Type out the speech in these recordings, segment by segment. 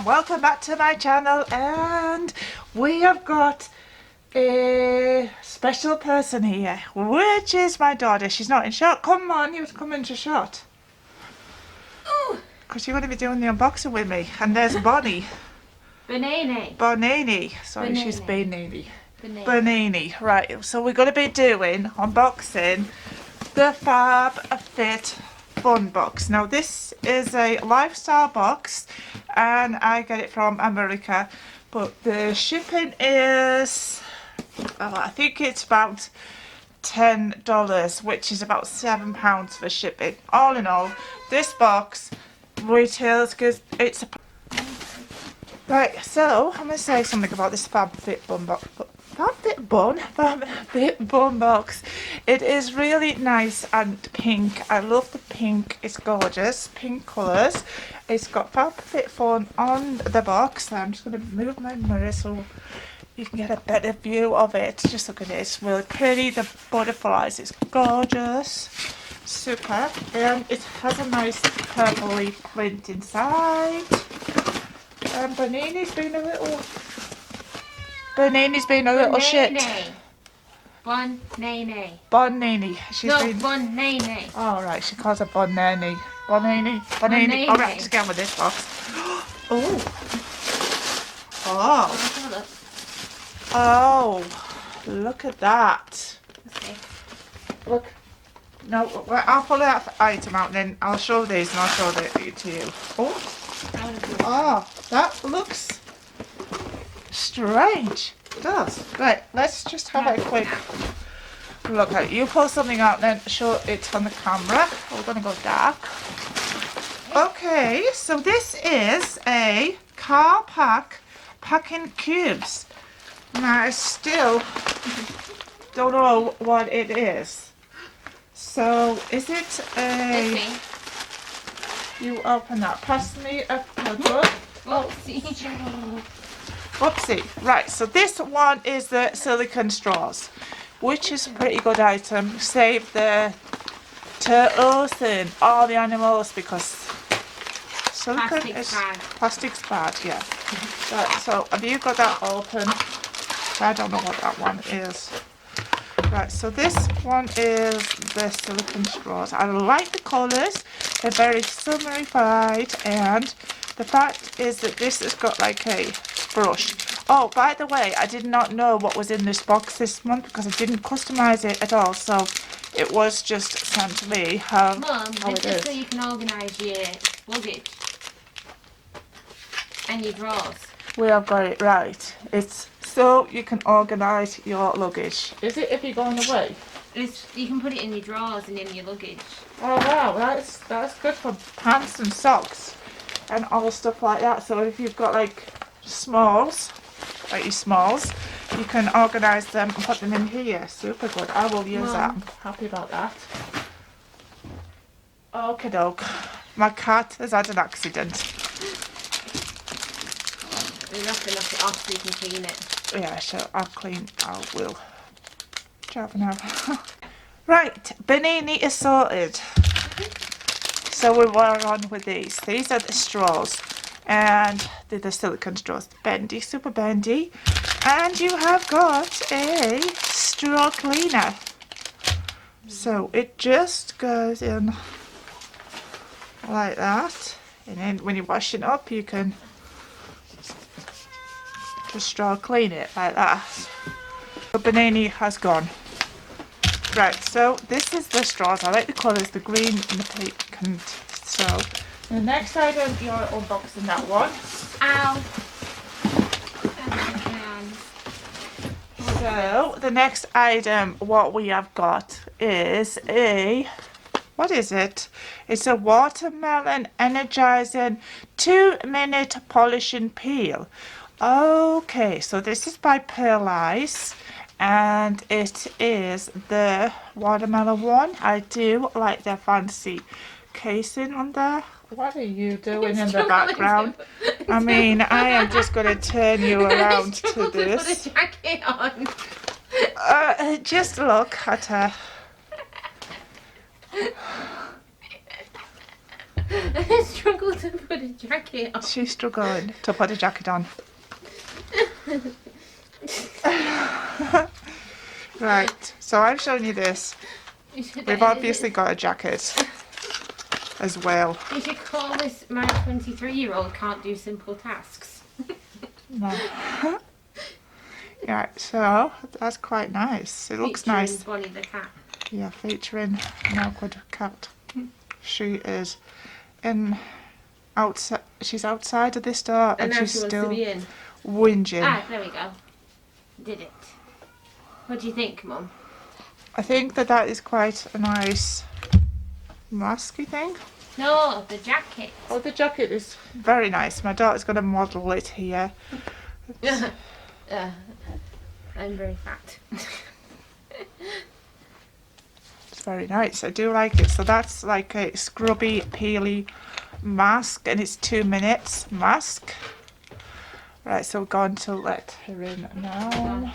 welcome back to my channel, and we have got a special person here, which is my daughter. She's not in shot. Come on, you come into shot. Because you're going to be doing the unboxing with me. And there's Bonnie. Bonini. Sorry, Banana. she's Banini. Bonini. Right, so we're going to be doing unboxing the Fabfitfun box. Now this is a lifestyle box and I get it from America, but the shipping is, I think it's about $10, which is about £7 for shipping. All in all, this box retails, because it's a... Right, so I'm going to say something about this Fabfitfun box. Fabfitfun box. It is really nice and pink. I love the pink. It's gorgeous. Pink colours. It's got Fabfitfun on the box. I'm just going to move my mirror so you can get a better view of it. Just look at it. It's really pretty. The butterflies. It's gorgeous. Super. And it has a nice purpley print inside. And Bonini's been a little shit. Bonini. She's been... Bonini. Oh, right, she calls her Bonini. Bonini. Alright, just get with this box. Oh. Oh. Look at that. Look. No, I'll pull that item out and then I'll show these and I'll show it to you. Oh, that looks strange. It does. Right, let's just have a quick look at it. You pull something out and then show it on the camera. We're going to go dark. Okay, so this is a car pack packing cubes. Now, I still don't know what it is. So, is it a... You open that. Pass me a puzzle. Whoopsie. Right, so this one is the silicone straws, which is a pretty good item. Save the turtles and all the animals because silicone plastic's bad, yeah. Right, so have you got that open? I don't know what that one is. Right, so this one is the silicone straws. I like the colours. They're very summerified, and the fact is that this has got like a brush. Oh, by the way, I did not know what was in this box this month because I didn't customise it at all, so it was just sent to me how this is so you can organise your luggage and your drawers. We have got it right. It's so you can organise your luggage. Is it if you're going away? You can put it in your drawers and in your luggage. Oh wow, that's good for pants and socks and all stuff like that. So if you've got like smalls, like your smalls, you can organise them and put them in here. Super good. I will use that. I'm happy about that. Okie doke. My cat has had an accident. You have to knock it off so you can clean it. Yeah, so I will. Ciao for now. Right, Bonini is sorted. So we were on with these. These are the straws. And they're the silicone straws. Bendy, super bendy. And you have got a straw cleaner. So it just goes in like that. And then when you wash it up, you can just straw clean it like that. The Bonini has gone. Right, so this is the straws. I like the colours, the green and the pink. And so the next item, you're unboxing that one. Ow. So the next item, what we have got is a, what is it? It's a watermelon energizing 2-minute polishing peel. Okay, so this is by Pearl Ice. And it is the watermelon one. I do like their fancy casing on there. What are you doing in the background? I mean, I am just going to turn you around to this. Put a jacket on. Just look at her. I struggle to put a jacket on. She's struggling to put a jacket on. Right, so I've shown you this. We've obviously got a jacket as well. You should call this my 23-year-old can't do simple tasks. No. Yeah, so that's quite nice. It looks Featuring nice. Bonnie the cat. Yeah, featuring an awkward cat. She is in outside. She's outside of this door, And now she's she wants still to be in. whinging. Ah, there we go. Did it. What do you think, Mum? I think that is quite a nice masky thing. No, the jacket. Oh, the jacket is very nice. My daughter's going to model it here. I'm very fat. It's very nice. I do like it. So that's like a scrubby, peely mask, and it's 2 minutes mask. Right, so we're going to let her in now.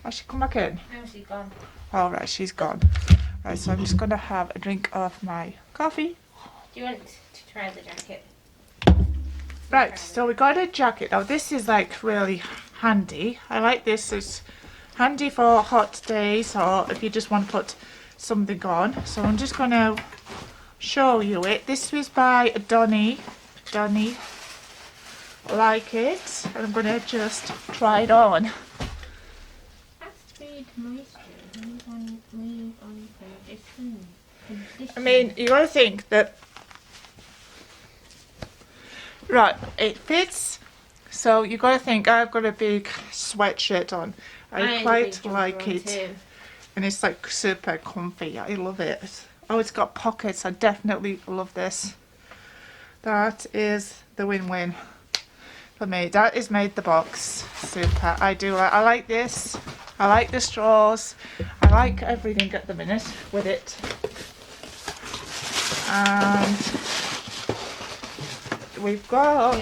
Has she come back in? No, she's gone. All right, she's gone. Right, so I'm just going to have a drink of my coffee. Do you want to try the jacket? Right, so we got a jacket. Now this is like really handy. I like this. It's handy for hot days or if you just want to put something on. So I'm just going to show you it. This was by Donny. Like it. And I'm going to just try it on. I mean, you got to think that, right, it fits, so you got to think I've got a big sweatshirt on. I quite like it, too. and it's like super comfy. I love it. Oh, it's got pockets. I definitely love this. That is the win-win for me. That is made the box super. I like this. I like the straws. I like everything at the minute with it. And we've got oh,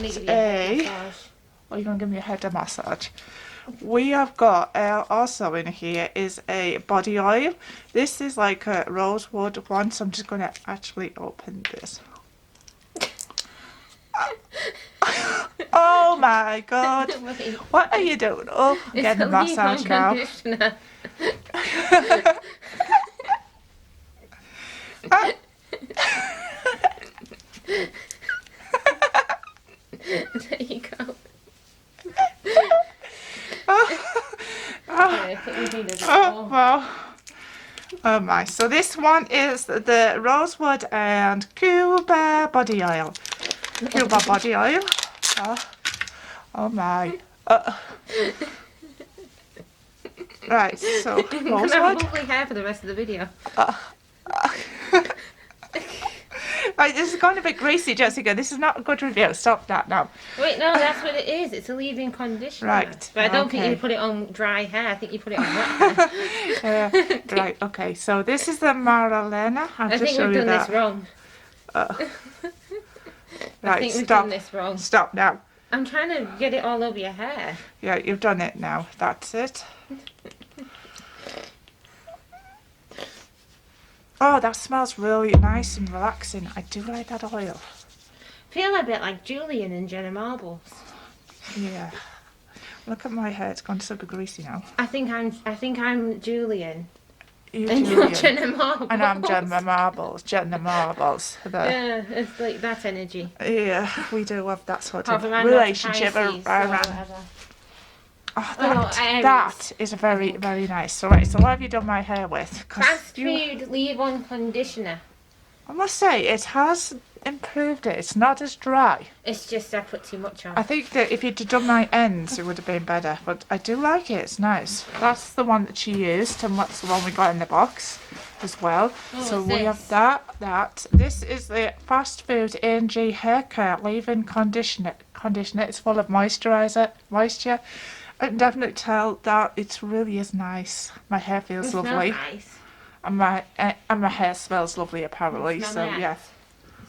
you're going to give me a head massage. We have got also in here is a body oil. This is like a rosewood one, so I'm just going to actually open this. Oh my god, what are you doing? Oh, I'm getting a massage now. There you go. Oh, well. Oh my, so this one is the rosewood and Cuba body oil. Cuba body oil. Oh my. Right, so You're gonna have rosewood. lovely hair for the rest of the video. Right, this is going a bit greasy, Jessica. This is not a good review. Stop that now. Wait, no, that's what it is. It's a leave-in conditioner. Right, But I don't okay. think you put it on dry hair. I think you put it on wet hair. Right, okay. So this is the Marilena. I think we've done this wrong. Right, I think we've stop. done this wrong. Stop now. I'm trying to get it all over your hair. Yeah, you've done it now. That's it. Oh, that smells really nice and relaxing. I do like that oil. Feel a bit like Julian and Jenna Marbles. Yeah. Look at my hair. It's gone super greasy now. I think I'm Julian. You And Julian. you're Jenna Marbles. And I'm Jenna Marbles. Jenna Marbles. Yeah, it's like that energy. Yeah, we do have that sort Apart of from I'm not relationship Pisces, so around. whatever. Oh, Aries. that is very, very nice. So, right, so what have you done my hair with? 'Cause Fast food leave-on conditioner. I must say, it has improved it. It's not as dry. It's just I put too much on. I think that if you'd done my ends, it would have been better. But I do like it. It's nice. That's the one that she used, and that's the one we got in the box as well. Oh, So what's we this? have that. This is the Fast Food A&G Hair Care Leave-In Conditioner. It's full of moisture. I can definitely tell that it really is nice. My hair feels It smells lovely, nice. and my hair smells lovely apparently. It smells So nice. yeah. It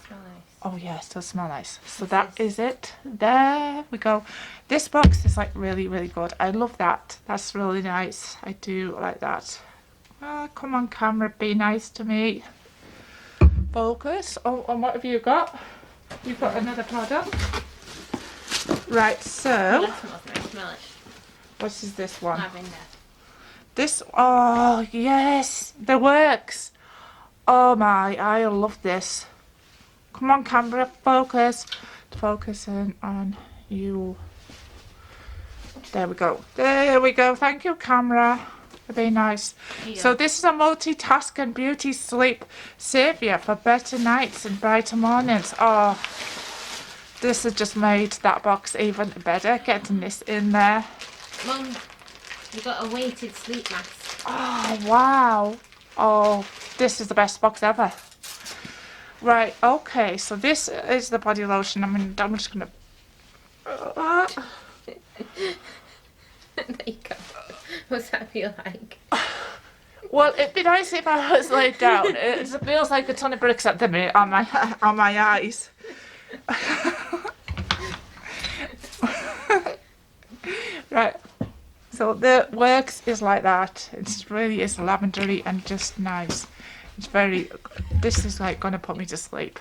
smells nice. Oh yeah, it does smell nice. So What's that this? is it. There we go. This box is like really, really good. I love that. That's really nice. I do like that. Come on, camera, be nice to me. Focus. Oh, and what have you got? You've got another product. Right, Oh, so that smells nice. Smell it. what is this one? Lavender. This, oh yes, the works. Oh my, I love this. Come on, camera, focus. Focusing on you. There we go. There we go. Thank you, camera. Very nice. Here you So go. this is a multitasking beauty sleep savior for better nights and brighter mornings. Oh, this has just made that box even better. Getting this in there. Mum, you got a weighted sleep mask. Oh wow. Oh, this is the best box ever. Right. Okay. So this is the body lotion. I'm just gonna. There you go. What's that feel like? Well, it'd be nice if I was laid down. It feels like a ton of bricks at the minute on my eyes. Right. So the works is like that. It's really is lavendery and just nice. It's very. This is like gonna put me to sleep.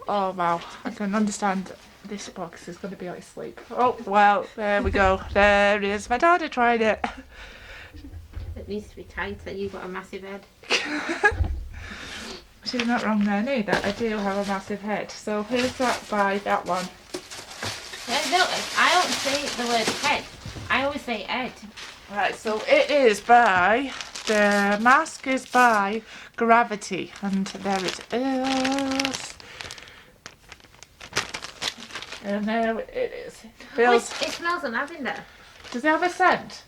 Oh wow! I can understand. This box is going to be like sleep. Oh, well, there we go. There it is. My daughter tried it. It needs to be tighter. You've got a massive head. She's not wrong there neither. I do have a massive head. So who's that by that one? No, I don't say the word head. I always say head. Right, so it is by, the mask is by Gravity. And there it is. And there it is. Feels, It smells of lavender. does it have a scent?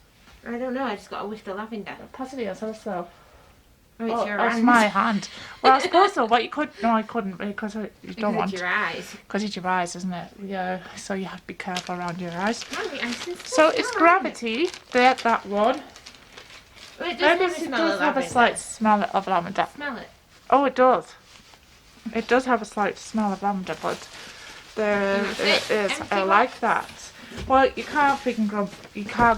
I don't know. I just got a whiff of lavender. Pass it here, so so. Oh, it's your That's hand. my hand. Well, I suppose so, but you could. No, I couldn't because you don't want. Your eyes. Because it's your eyes, isn't it? Yeah. So you have to be careful around your eyes. Might be ice and So stuff, it's isn't it? Gravity. There, that one. Oh, it does Maybe have a it smell does of have a lavender. slight smell of lavender. Smell it. Oh, it does. It does have a slight smell of lavender, but there it is. I like that. Well, you can't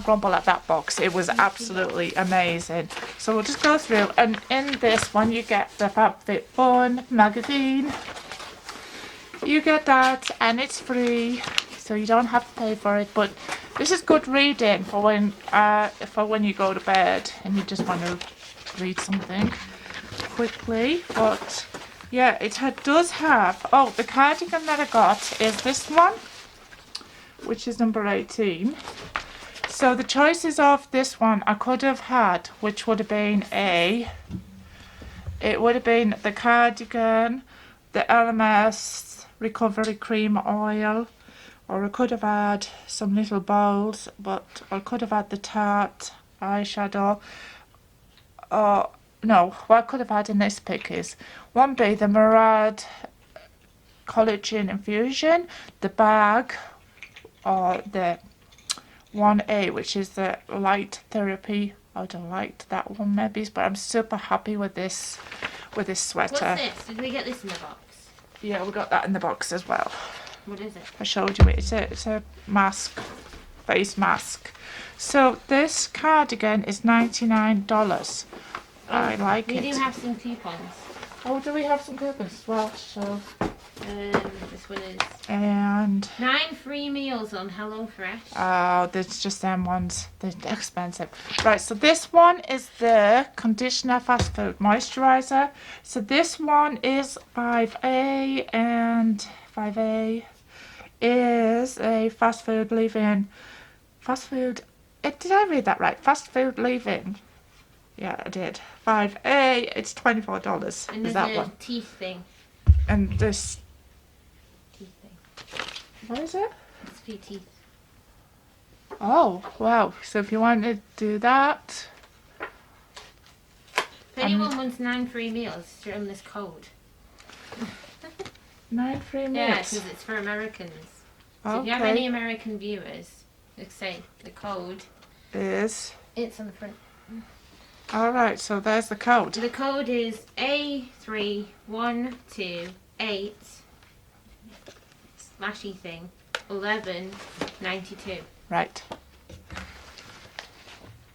grumble at that box. It was absolutely amazing. So we'll just go through, and in this one you get the Fabfitfun magazine. You get that, and it's free, so you don't have to pay for it. But this is good reading for when you go to bed and you just want to read something quickly. But yeah, does have. Oh, the cardigan that I got is this one, which is number 18. So the choices of this one I could have had, which would have been it would have been the cardigan, the LMS recovery cream oil, or I could have had some little bowls, but I could have had the Tarte eyeshadow. Or no, what I could have had in this pick is 1B, the Murad collagen infusion, the bag, or the 1A, which is the light therapy. I don't like that one maybe, but I'm super happy with this sweater. What's this? Did we get this in the box? Yeah, we got that in the box as well. What is it? I showed you it. It's a mask, face mask. So this cardigan is $99. I like we it. We do have some coupons. Oh, do we have some coupons as well? So this one is and 9 free meals on HelloFresh. oh, there's just them ones. They're expensive. Right, so this one is the conditioner fast food moisturizer. So this one is 5A, and 5A is a fast food leave-in. Fast food. Did I read that right? Fast food leave-in. Yeah, I did. 5A. It's $24. And is there's that a one? teeth thing. And this. Teeth thing. What is it? It's for your teeth. Oh, wow. So if you want to do that. If anyone wants 9 free meals, show them this code. 9 free meals. Yeah, because it's for Americans. So if you have Okay. any American viewers, like say the code, Is. it's on the front. Alright, so there's the code. The code is A3128 slashy thing 1192. Right.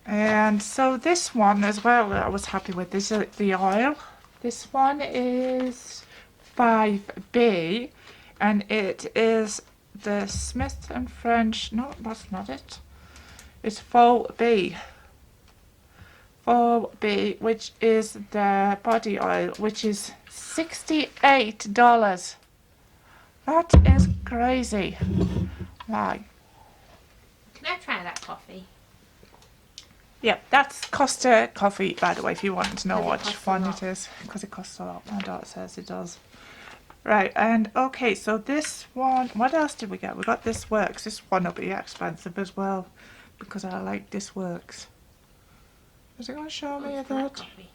And so this one as well that I was happy with is the oil. This one is 5B, and it is the Smith and French. No, that's not it. It's 4B. 4B, which is the body oil, which is $68. That is crazy. Right. Can I try that coffee? Yeah, that's Costa coffee, by the way, if you want to know Does it which cost a one lot? it is. Because it costs a lot. My daughter says it does. Right, and okay, so this one, what else did we get? We got This Works. This one will be expensive as well, because I like This Works. Is it going to show me It's black that? coffee.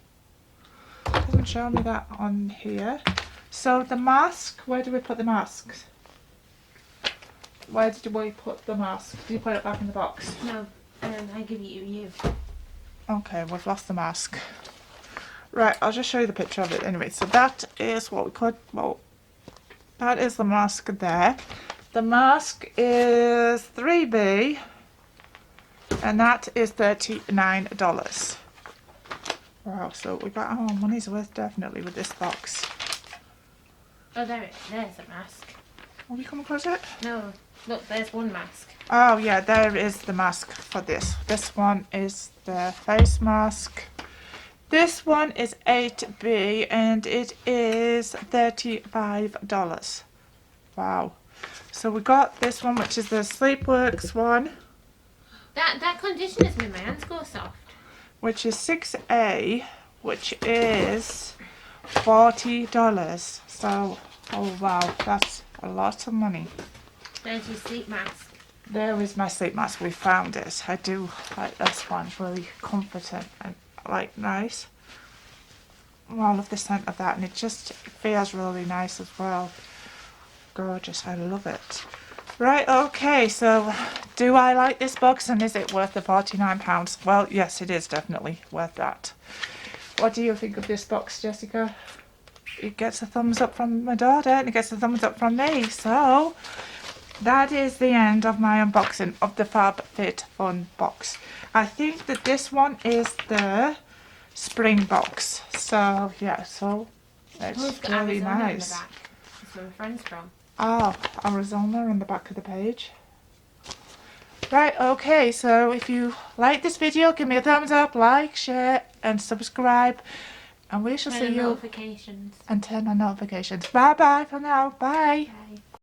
It doesn't show me that on here. So the mask, where do we put the masks? Where did we put the mask? Did you put it back in the box? No, I give you. Okay, we've lost the mask. Right, I'll just show you the picture of it anyway. So that is what we could, well, that is the mask there. The mask is 3B, and that is $39. Wow, so we got our money's worth definitely with this box. Oh, there's a mask. Have you come across it? No, look, there's one mask. Oh yeah, there is the mask for this. This one is the face mask. This one is 8B, and it is $35. Wow. So we got this one, which is the Sleepworks one, That conditioner's made my hands go soft. which is 6A, which is $40. So, oh wow, that's a lot of money. There's your sleep mask. There is my sleep mask. We found it. I do like this one. Really comforting and like nice. Oh, I love the scent of that, and it just feels really nice as well. Gorgeous. I love it. Right, okay, so do I like this box, and is it worth the £49? Well, yes, it is definitely worth that. What do you think of this box, Jessica? It gets a thumbs up from my daughter, and it gets a thumbs up from me, so that is the end of my unboxing of the Fabfitfun box. I think that this one is the spring box. So, yeah, so it's Who's got really Arizona nice. in the back? That's where my friend's from. Oh, Arizona on the back of the page. Right, okay, so if you like this video, give me a thumbs up, like, share, and subscribe. And we shall Turn see on you notifications. and turn on notifications. Bye bye for now. Bye. Bye.